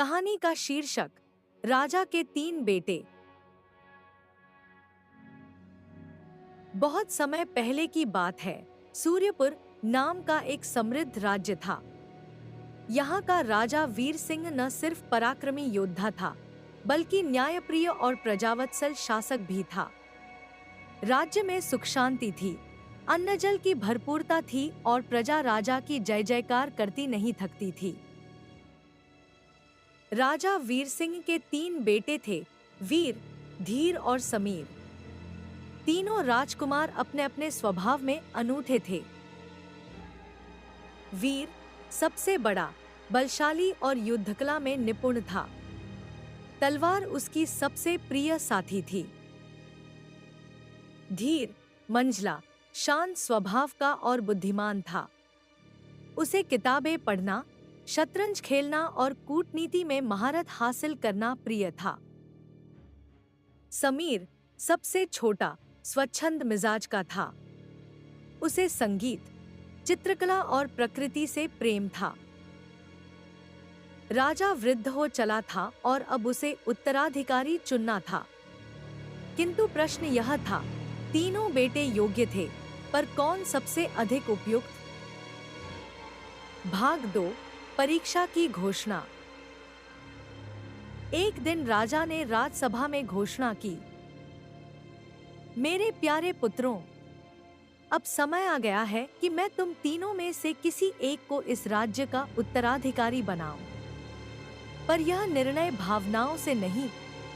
कहानी का शीर्षक राजा के 3 बेटे। बहुत समय पहले की बात है। सूर्यपुर नाम का एक समृद्ध राज्य था। यहाँ का राजा वीर सिंह न सिर्फ पराक्रमी योद्धा था, बल्कि न्यायप्रिय और प्रजावत्सल शासक भी था। राज्य में सुख शांति थी, अन्न जल की भरपूरता थी और प्रजा राजा की जय जयकार करती नहीं थकती थी। राजा वीर सिंह के 3 बेटे थे, वीर, धीर और समीर। तीनों राजकुमार अपने अपने स्वभाव में अनूठे थे। वीर सबसे बड़ा, बलशाली और युद्धकला में निपुण था। तलवार उसकी सबसे प्रिय साथी थी। धीर मंझला, शांत स्वभाव का और बुद्धिमान था। उसे किताबें पढ़ना, शतरंज खेलना और कूटनीति में महारत हासिल करना प्रिय था। समीर सबसे छोटा, स्वच्छंद मिजाज का था। उसे संगीत, चित्रकला और प्रकृति से प्रेम था। राजा वृद्ध हो चला था और अब उसे उत्तराधिकारी चुनना था। किंतु प्रश्न यह था, तीनों बेटे योग्य थे, पर कौन सबसे अधिक उपयुक्त? भाग 2, परीक्षा की घोषणा। एक दिन राजा ने राजसभा में घोषणा की, मेरे प्यारे पुत्रों, अब समय आ गया है कि मैं तुम तीनों में से किसी एक को इस राज्य का उत्तराधिकारी बनाऊं। पर यह निर्णय भावनाओं से नहीं,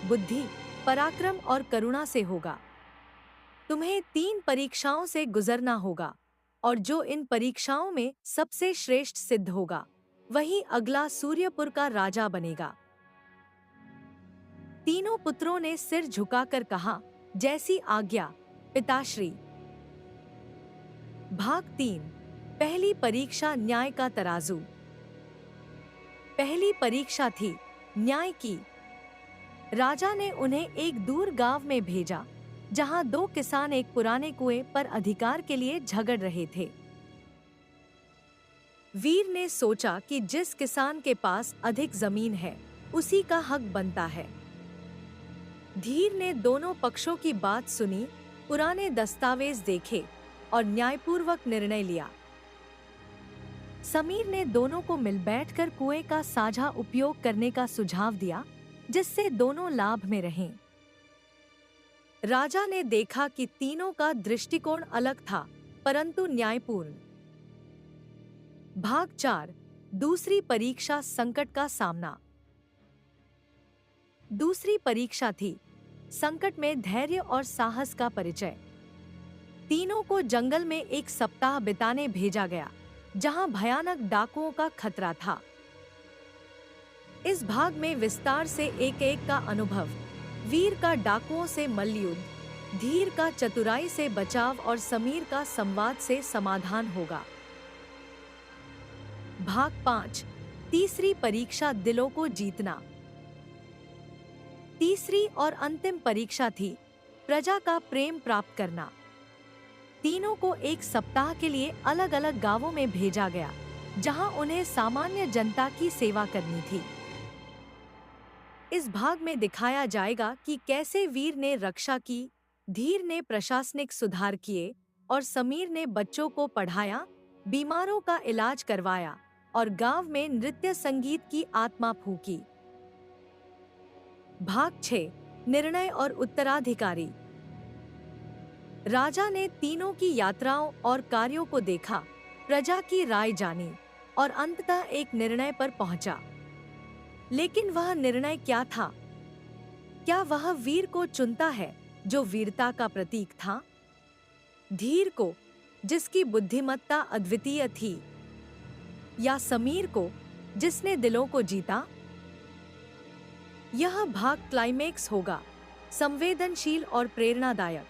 बुद्धि, पराक्रम और करुणा से होगा। तुम्हें 3 परीक्षाओं से गुजरना होगा, और जो इन परीक्षाओं में सबसे श्रेष्ठ सिद्ध होगा, वही अगला सूर्यपुर का राजा बनेगा। तीनों पुत्रों ने सिर झुकाकर कहा, जैसी आज्ञा पिताश्री। भाग 3, पहली परीक्षा, न्याय का तराजू। पहली परीक्षा थी न्याय की। राजा ने उन्हें एक दूर गांव में भेजा, जहां 2 किसान एक पुराने कुएं पर अधिकार के लिए झगड़ रहे थे। वीर ने सोचा कि जिस किसान के पास अधिक जमीन है, उसी का हक बनता है। धीर ने दोनों पक्षों की बात सुनी, पुराने दस्तावेज देखे और न्यायपूर्वक निर्णय लिया। समीर ने दोनों को मिल बैठकर कुएं का साझा उपयोग करने का सुझाव दिया, जिससे दोनों लाभ में रहें। राजा ने देखा कि तीनों का दृष्टिकोण अलग था, परंतु न्यायपूर्ण। भाग 4, दूसरी परीक्षा, संकट का सामना। दूसरी परीक्षा थी संकट में धैर्य और साहस का परिचय। तीनों को जंगल में 1 सप्ताह बिताने भेजा गया, जहां भयानक डाकुओं का खतरा था। इस भाग में विस्तार से एक-एक का अनुभव, वीर का डाकुओं से मल्लयुद्ध, धीर का चतुराई से बचाव और समीर का संवाद से समाधान होगा। भाग 5, तीसरी परीक्षा, दिलों को जीतना। तीसरी और अंतिम परीक्षा थी प्रजा का प्रेम प्राप्त करना। तीनों को 1 सप्ताह के लिए अलग अलग गांवों में भेजा गया, जहां उन्हें सामान्य जनता की सेवा करनी थी। इस भाग में दिखाया जाएगा कि कैसे वीर ने रक्षा की, धीर ने प्रशासनिक सुधार किए और समीर ने बच्चों को पढ़ाया, बीमारों का इलाज करवाया और गांव में नृत्य संगीत की आत्मा फूंकी। भाग 6, निर्णय और उत्तराधिकारी। राजा ने तीनों की यात्राओं और कार्यों को देखा, प्रजा की राय जानी और अंततः एक निर्णय पर पहुंचा। लेकिन वह निर्णय क्या था? क्या वह वीर को चुनता है, जो वीरता का प्रतीक था? धीर को, जिसकी बुद्धिमत्ता अद्वितीय थी? या समीर को, जिसने दिलों को जीता? यह भाग क्लाइमेक्स होगा, संवेदनशील और प्रेरणादायक।